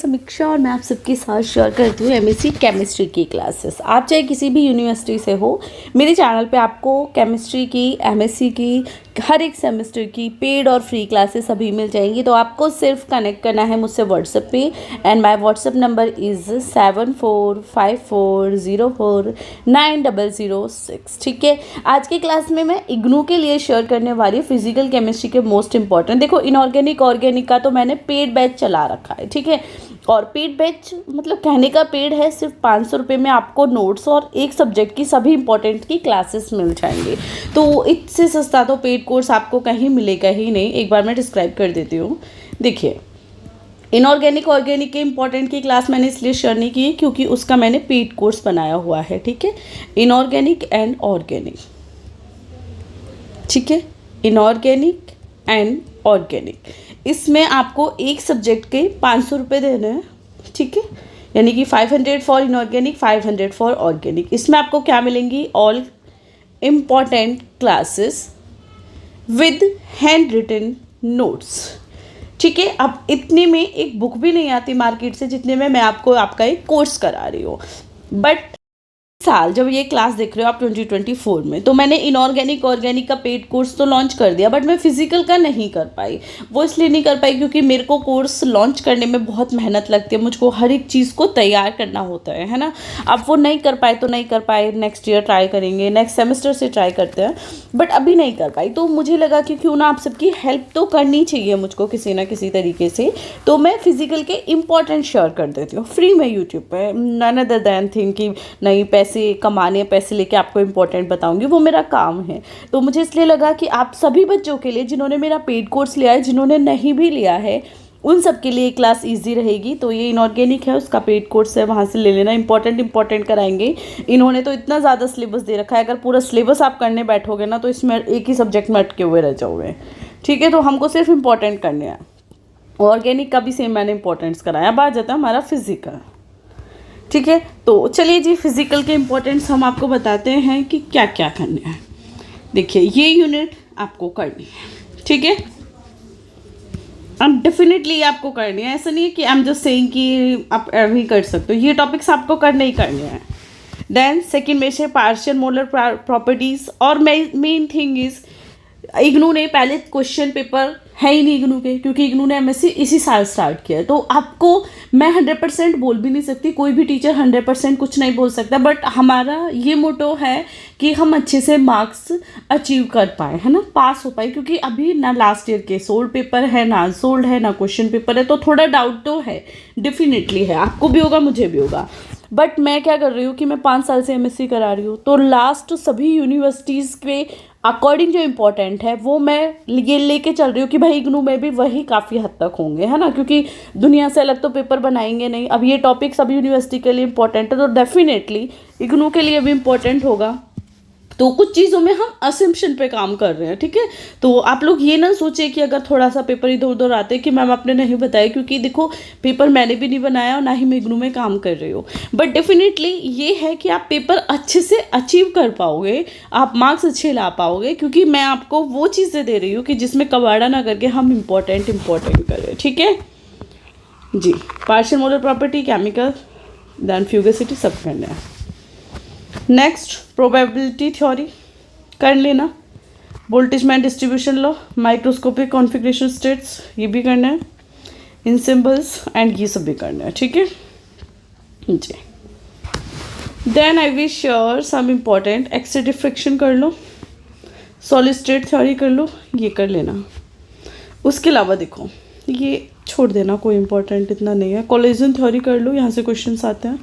समीक्षा और मैं आप सबके साथ शेयर करती हूँ एमएससी केमिस्ट्री की क्लासेस। आप चाहे किसी भी यूनिवर्सिटी से हो, मेरे चैनल पे आपको केमिस्ट्री की, एमएससी की, हर एक सेमेस्टर की पेड और फ्री क्लासेस अभी मिल जाएंगी। तो आपको सिर्फ कनेक्ट करना है मुझसे व्हाट्सएप पे and my WhatsApp number is 7454049006। ठीक है, आज की क्लास में मैं इग्नू के लिए शेयर करने वाली फिजिकल केमिस्ट्री के मोस्ट इंपॉर्टेंट, देखो इनऑर्गेनिक ऑर्गेनिक का तो मैंने पेड बैच चला रखा है। ठीक है, और पेड बैच मतलब कहने का पेड है, सिर्फ 500 रुपये में आपको नोट्स और एक सब्जेक्ट की सभी इंपॉर्टेंट की क्लासेस मिल जाएंगे। तो इससे सस्ता तो पेड कोर्स आपको कहीं मिलेगा ही नहीं। एक बार मैं डिस्क्राइब कर देती हूँ। देखिए, इनऑर्गेनिक ऑर्गेनिक के इंपॉर्टेंट की क्लास मैंने इसलिए शेयर नहीं की क्योंकि उसका मैंने पेड कोर्स बनाया हुआ है। ठीक है, इनऑर्गेनिक एंड ऑर्गेनिक। ठीक है, इनऑर्गेनिक एंड ऑर्गेनिक, इसमें आपको एक सब्जेक्ट के 500 रुपये देने हैं। ठीक है, यानी कि 500 फॉर इनऑर्गेनिक, 500 फॉर ऑर्गेनिक। इसमें आपको क्या मिलेंगी? All important classes with hand written notes. ठीक है, अब इतने में एक बुक भी नहीं आती मार्केट से जितने में मैं आपको आपका एक कोर्स करा रही हूँ। बट साल जब ये क्लास देख रहे हो आप 2024 में, तो मैंने इनऑर्गेनिक ऑर्गेनिक का पेड कोर्स तो लॉन्च कर दिया, बट मैं फिजिकल का नहीं कर पाई। वो इसलिए नहीं कर पाई क्योंकि मेरे को कोर्स लॉन्च करने में बहुत मेहनत लगती है, मुझको हर एक चीज़ को तैयार करना होता है ना। अब वो नहीं कर पाए तो नहीं कर पाए, नेक्स्ट ईयर ट्राई करेंगे, नेक्स्ट सेमेस्टर से ट्राई करते हैं, बट अभी नहीं कर पाई। तो मुझे लगा कि क्यों ना आप सबकी हेल्प तो करनी चाहिए मुझको किसी ना किसी तरीके से, तो मैं फिजिकल के इंपॉर्टेंट शेयर कर देती हूँ फ्री में यूट्यूब पर। नन अदर दैन थिंक कि नहीं पैसे कमाने, पैसे लेके आपको इंपॉर्टेंट बताऊंगी, वो मेरा काम है। तो मुझे इसलिए लगा कि आप सभी बच्चों के लिए जिन्होंने मेरा पेड कोर्स लिया है, जिन्होंने नहीं भी लिया है, उन सब के लिए क्लास इजी रहेगी। तो ये इनऑर्गेनिक है, उसका पेड कोर्स है, वहाँ से ले लेना। इंपॉर्टेंट कराएंगे। इन्होंने तो इतना ज़्यादा सिलेबस दे रखा है, अगर पूरा सिलेबस आप करने बैठोगे ना तो इसमें एक ही सब्जेक्ट में अटके हुए रह जाओगे। ठीक है, तो हमको सिर्फ इंपॉर्टेंट करने हैं। ऑर्गेनिक का भी सेम मैंने इंपॉर्टेंट्स कराया। अब आ जाता है हमारा फिजिकल। ठीक है, तो चलिए जी, फिजिकल के इंपॉर्टेंट्स हम आपको बताते हैं कि क्या क्या करना है। देखिए, ये यूनिट आपको करनी है। ठीक है, अब डेफिनेटली आपको करनी है, ऐसा नहीं है कि आई एम जस्ट सेइंग कि आप नहीं कर सकते हो, ये टॉपिक्स आपको करने ही करने हैं। देन सेकेंड में से पार्शियल मोलर प्रॉपर्टीज़, और मेन थिंग इज़ इग्नू ने पहले क्वेश्चन पेपर है ही नहीं इग्नू के, क्योंकि इग्नू ने एमएससी इसी साल स्टार्ट किया है। तो आपको मैं 100% बोल भी नहीं सकती, कोई भी टीचर 100% कुछ नहीं बोल सकता, बट हमारा ये मोटो है कि हम अच्छे से मार्क्स अचीव कर पाए, है ना, पास हो पाए। क्योंकि अभी ना लास्ट ईयर के सोल्ड पेपर है, ना अनसोल्ड है, ना क्वेश्चन पेपर है, तो थोड़ा डाउट तो है, डेफिनेटली है, आपको भी होगा, मुझे भी होगा। बट मैं क्या कर रही हूँ कि मैं 5 साल से एमएससी करा रही हूँ, तो लास्ट सभी यूनिवर्सिटीज़ के अकॉर्डिंग जो इम्पोर्टेंट है वो मैं ये लेके चल रही हूँ कि भाई इग्नू में भी वही काफ़ी हद तक होंगे, है ना, क्योंकि दुनिया से अलग तो पेपर बनाएंगे नहीं। अब ये टॉपिक सभी यूनिवर्सिटी के लिए इम्पोर्टेंट है, तो डेफिनेटली इग्नू के लिए भी इम्पोर्टेंट होगा। तो कुछ चीज़ों में हम असम्पशन पे काम कर रहे हैं। ठीक है, तो आप लोग ये ना सोचे कि अगर थोड़ा सा पेपर इधर उधर आते कि मैम आपने नहीं बताया, क्योंकि देखो पेपर मैंने भी नहीं बनाया और ना ही मैं इग्नू में काम कर रही हूँ। बट डेफिनेटली ये है कि आप पेपर अच्छे से अचीव कर पाओगे, आप मार्क्स अच्छे ला पाओगे, क्योंकि मैं आपको वो चीज़ें दे रही हूँ कि जिसमें कबाड़ा ना करके हम इम्पोर्टेंट करें। ठीक है जी, partial molar property, chemical, then fugacity, सब करना है। नेक्स्ट प्रोबेबिलिटी थ्योरी कर लेना, Boltzmann distribution law, microscopic configuration states, ये भी करना है, इन सिंबल्स एंड ये सब भी करना है। ठीक है जी, then I will share some important extensive friction कर लो, सॉलिड स्टेट थ्योरी कर लो, ये कर लेना। उसके अलावा देखो ये छोड़ देना, कोई इंपॉर्टेंट इतना नहीं है। कोलिजन थ्योरी कर लो, यहाँ से क्वेश्चंस आते हैं,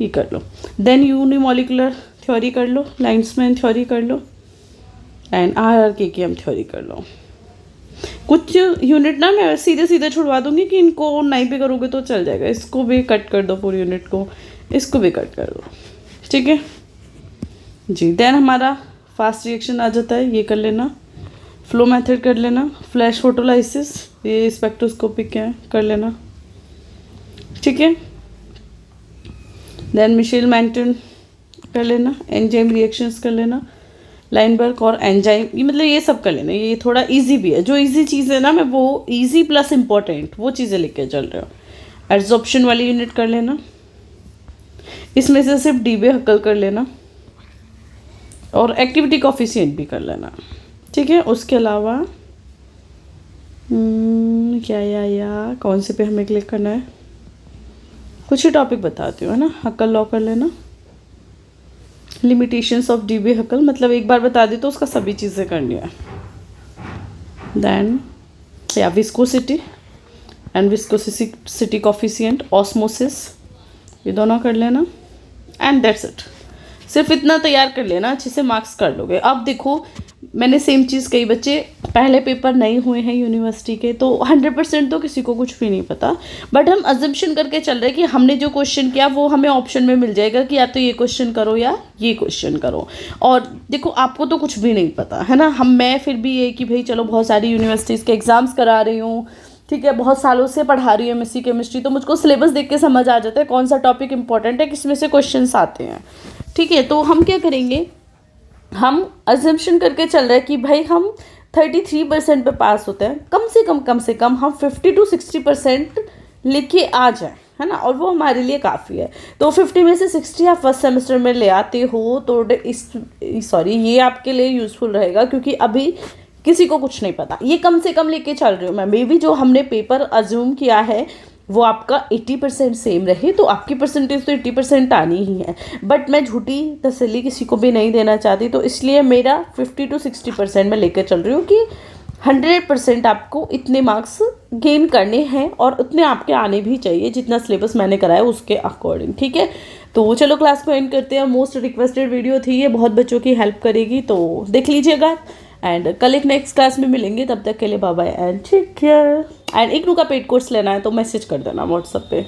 ये कर लो। देन यूनिमोलिकुलर थ्योरी कर लो, लाइन्समैन थ्योरी कर लो, एंड RRKKM थ्योरी कर लो। कुछ यूनिट ना मैं सीधे सीधे छुड़वा दूंगी कि इनको नहीं भी करोगे तो चल जाएगा, इसको भी कट कर दो, पूरी यूनिट को, इसको भी कट कर दो। ठीक है जी, देन हमारा फास्ट रिएक्शन आ जाता है, ये कर लेना। फ्लो मेथड कर लेना, फ्लैश फोटोलाइसिस, ये स्पेक्ट्रोस्कोपिक क्या है, कर लेना। ठीक है, देन मिशेल मेंटन कर लेना, एंजाइम रिएक्शंस कर लेना, लाइनबर्ग और एंजाइम, ये मतलब ये सब कर लेना। ये थोड़ा इजी भी है, जो इजी चीज़ है ना मैं वो इजी प्लस इम्पोर्टेंट वो चीज़ें लिख के चल रहे हो। एब्जॉर्प्शन वाली यूनिट कर लेना, इसमें से सिर्फ डीबे हकल कर लेना और एक्टिविटी कोफिशिएंट भी कर लेना, ठीक है। उसके अलावा या कौन से पे हमें क्लिक करना है, कुछ ही टॉपिक बताती हूँ, है ना। हकल लॉ कर लेना, लिमिटेशंस ऑफ डीबे हकल, मतलब एक बार बता दी तो उसका सभी चीज़ें करनी है। देन या viscosity and viscosity coefficient, osmosis, ये दोनों कर लेना एंड दैट्स इट। सिर्फ इतना तैयार कर लेना, अच्छे से मार्क्स कर लोगे। अब देखो मैंने सेम चीज़ कई बच्चे पहले पेपर नहीं हुए हैं यूनिवर्सिटी के, तो 100% तो किसी को कुछ भी नहीं पता, बट हम अजम्पशन करके चल रहे हैं कि हमने जो क्वेश्चन किया वो हमें ऑप्शन में मिल जाएगा कि या तो ये क्वेश्चन करो या ये क्वेश्चन करो। और देखो आपको तो कुछ भी नहीं पता, है ना। मैं फिर भी ये कि भाई चलो बहुत सारी यूनिवर्सिटीज़ के एग्ज़ाम्स करा रही हूँ, ठीक है, बहुत सालों से पढ़ा रही हूँ एमएससी केमिस्ट्री, तो मुझको सिलेबस देख के समझ आ जाता है कौन सा टॉपिक इंपॉर्टेंट है, किसमें से क्वेश्चंस आते हैं, ठीक है। तो हम क्या करेंगे, हम अजम्पशन करके चल रहे हैं कि भाई हम 33% पे पास होते हैं, कम से कम हम 50 to 60% लेके आ जाएं, है ना, और वो हमारे लिए काफ़ी है। तो 50 में से 60 आप फर्स्ट सेमेस्टर में ले आते हो तो ये आपके लिए यूज़फुल रहेगा, क्योंकि अभी किसी को कुछ नहीं पता, ये कम से कम लेके चल रही हूँ मैं। मे बी जो हमने पेपर अज्यूम किया है वो आपका 80% सेम रहे, तो आपकी परसेंटेज तो 80% आनी ही है, बट मैं झूठी तसल्ली किसी को भी नहीं देना चाहती, तो इसलिए मेरा 50 to 60% में लेकर चल रही हूँ कि 100% आपको इतने मार्क्स गेन करने हैं और उतने आपके आने भी चाहिए जितना सिलेबस मैंने कराया उसके अकॉर्डिंग, ठीक है। तो चलो क्लास को एंड करते हैं। मोस्ट रिक्वेस्टेड वीडियो थी ये, बहुत बच्चों की हेल्प करेगी, तो देख लीजिएगा। एंड कल एक नेक्स्ट क्लास में मिलेंगे, तब तक के लिए bye bye and take care. And IGNOU का पेड कोर्स लेना है तो मैसेज कर देना व्हाट्सएप पे।